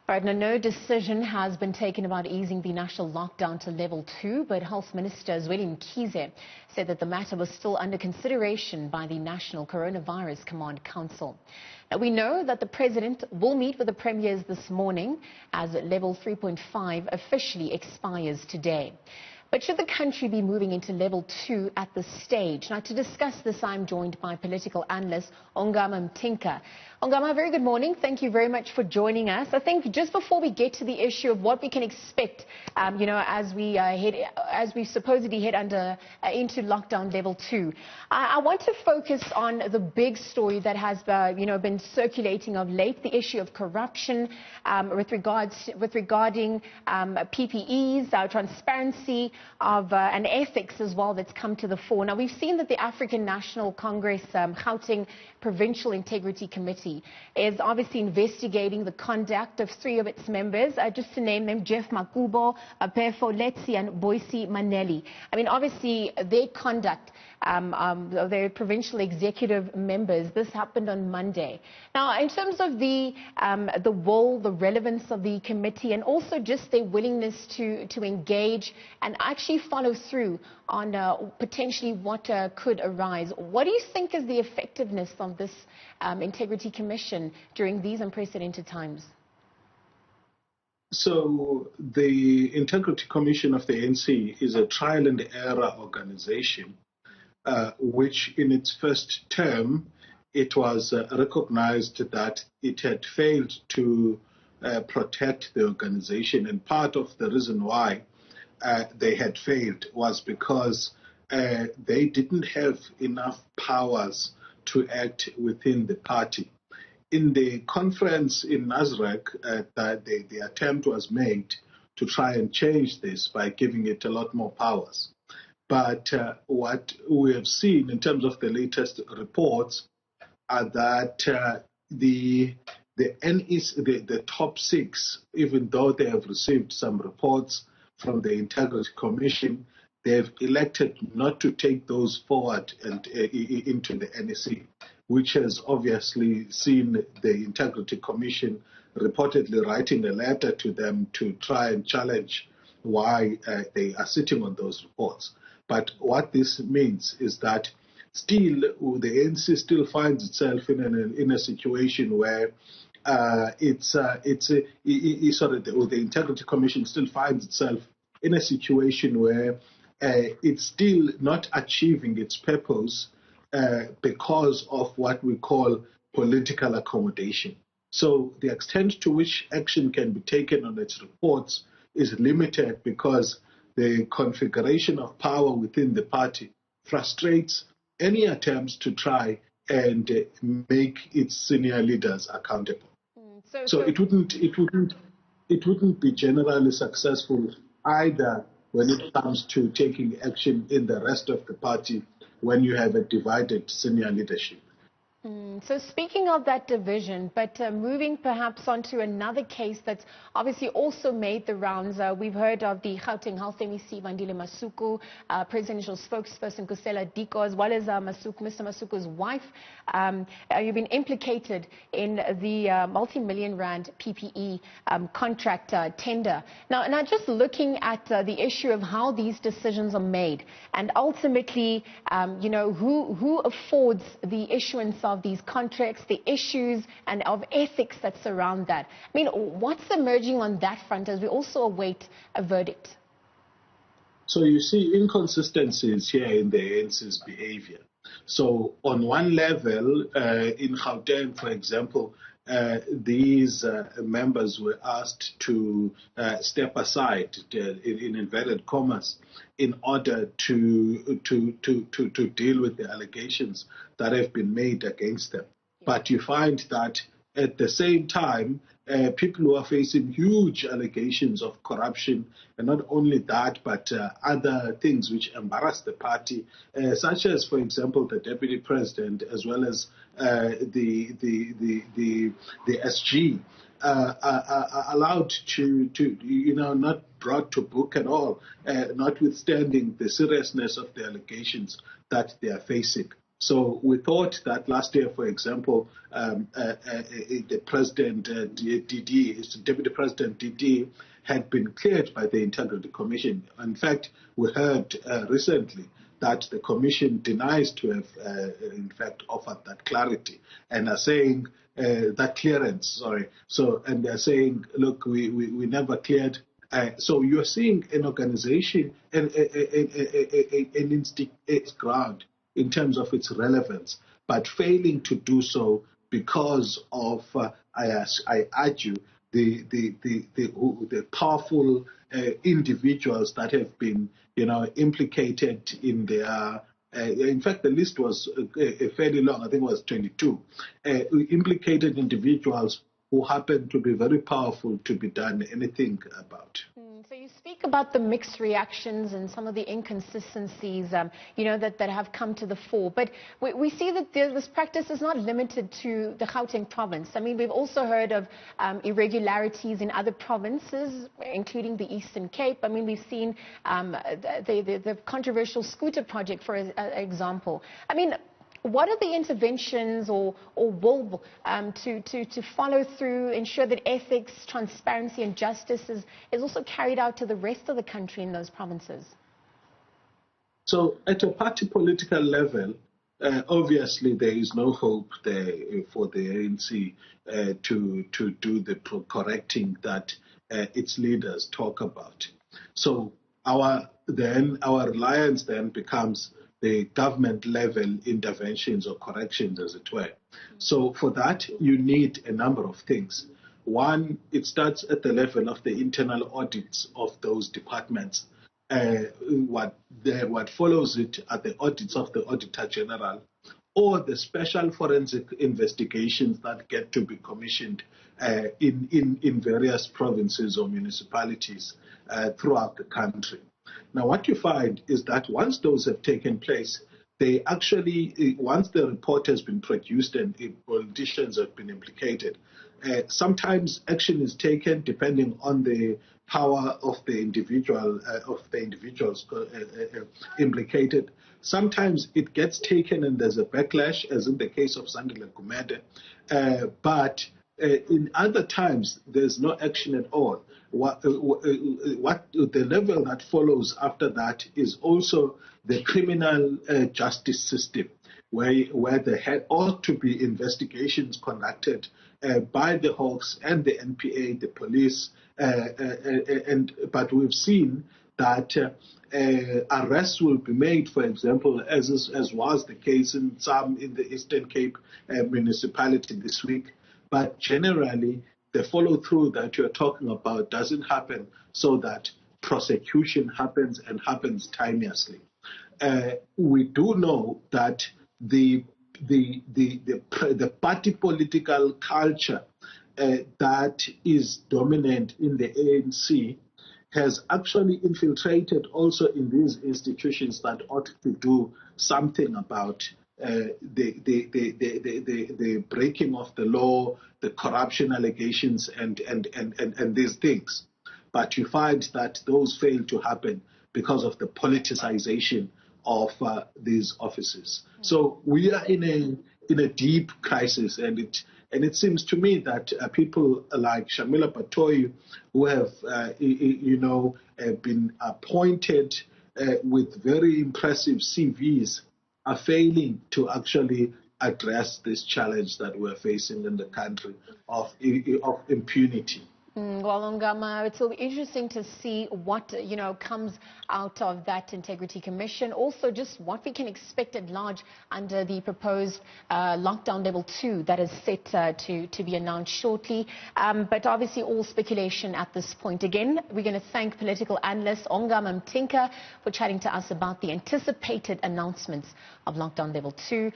Right, now, no decision has been taken about easing the national lockdown to level 2, but Health Minister Zweli Mkhize said that the matter was still under consideration by the National Coronavirus Command Council. Now, we know that the President will meet with the Premiers this morning as level 3.5 officially expires today. But should the country be moving into level 2 at this stage? Now, to discuss this, I'm joined by political analyst Ongama Mtimka. Ongama, very good morning. Thank you very much for joining us. I think just before we get to the issue of what we can expect, as we supposedly head into lockdown level 2, I want to focus on the big story that has been circulating of late, the issue of corruption regarding PPEs, transparency and ethics as well that's come to the fore. Now, we've seen that the African National Congress Gauteng Provincial Integrity Committee is obviously investigating the conduct of 3 of its members, just to name them, Jeff Makubo, Pefo Letsi and Boysi Maneli. I mean, obviously, their conduct, their provincial executive members, this happened on Monday. Now, in terms of the role, the relevance of the committee, and also just their willingness to engage and actually follow through on potentially what could arise, what do you think is the effectiveness of this Integrity Commission during these unprecedented times? So the Integrity Commission of the ANC is a trial and error organization, which in its first term, it was recognized that it had failed to protect the organization. And part of the reason why they had failed was because they didn't have enough powers to act within the party. In the conference in Nasrec, the attempt was made to try and change this by giving it a lot more powers. But what we have seen in terms of the latest reports are that the top 6, even though they have received some reports from the Integrity Commission, they have elected not to take those forward and into the NEC, which has obviously seen the Integrity Commission reportedly writing a letter to them to try and challenge why they are sitting on those reports. But what this means is that still the ANC still finds itself in a situation where the Integrity Commission still finds itself in a situation where it's still not achieving its purpose because of what we call political accommodation. So the extent to which action can be taken on its reports is limited because the configuration of power within the party frustrates any attempts to try and make its senior leaders accountable. So it wouldn't be generally successful either when it comes to taking action in the rest of the party when you have a divided senior leadership. So speaking of that division, but moving perhaps onto another case that's obviously also made the rounds. We've heard of the Gauteng Health MEC Vandile Masuku, presidential spokesperson Kusela Diko, as well as Mr. Masuku's wife. You've been implicated in the multi-million rand PPE contract tender. Now just looking at the issue of how these decisions are made, and ultimately, who affords the issuance of these contracts, the issues and of ethics that surround that. I mean, what's emerging on that front as we also await a verdict? So you see inconsistencies here in the ANC's behavior. So on one level, in Gauteng, for example, these members were asked to step aside, in inverted commas, in order to deal with the allegations that have been made against them. But you find that at the same time, people who are facing huge allegations of corruption, and not only that, but other things which embarrass the party, such as, for example, the deputy president, as well as the SG, are allowed to not brought to book at all, notwithstanding the seriousness of the allegations that they are facing. So we thought that last year, for example, the president, Deputy President DD, had been cleared by the Integrity Commission. In fact, we heard recently that the Commission denies to have, in fact, offered that clarity and are saying that clearance. So, and they're saying, look, we never cleared. So you're seeing an organization and an instinct ground in terms of its relevance, but failing to do so because of, I argue, the powerful individuals that have been, implicated in their. In fact, the list was fairly long. I think it was 22 implicated individuals who happen to be very powerful to be done anything about. So you speak about the mixed reactions and some of the inconsistencies, that have come to the fore. But we see that this practice is not limited to the Gauteng province. I mean, we've also heard of irregularities in other provinces, including the Eastern Cape. I mean, we've seen the controversial scooter project, for example. I mean, what are the interventions or will to follow through, ensure that ethics, transparency and justice is also carried out to the rest of the country in those provinces? So at a party political level, obviously there is no hope there for the ANC to do the correcting that its leaders talk about. So our reliance then becomes the government level interventions or corrections, as it were. So for that, you need a number of things. One, it starts at the level of the internal audits of those departments. What follows it are the audits of the Auditor General or the special forensic investigations that get to be commissioned in various provinces or municipalities throughout the country. Now, what you find is that once those have taken place, they actually, once the report has been produced and politicians have been implicated, sometimes action is taken depending on the power of the individuals implicated. Sometimes it gets taken and there's a backlash, as in the case of Sandile Gumede, but in other times there's no action at all. What the level that follows after that is also the criminal justice system, where there ought to be investigations conducted by the Hawks and the NPA, the police, but we've seen that arrests will be made, for example, as was the case in the Eastern Cape municipality this week. But generally, the follow-through that you're talking about doesn't happen, so that prosecution happens and happens timeously. We do know that the party political culture that is dominant in the ANC has actually infiltrated also in these institutions that ought to do something about the breaking of the law, the corruption allegations, and these things. But you find that those fail to happen because of the politicization of these offices. So we are in a deep crisis, and it seems to me that people like Shamila Patoyi, who have been appointed with very impressive CVs, are failing to actually address this challenge that we're facing in the country of impunity. Well, Ongama, it will be interesting to see what, comes out of that Integrity Commission. Also, just what we can expect at large under the proposed lockdown level 2 that is set to be announced shortly. But obviously, all speculation at this point. Again, we're going to thank political analyst Ongama Mtimka for chatting to us about the anticipated announcements of lockdown level 2.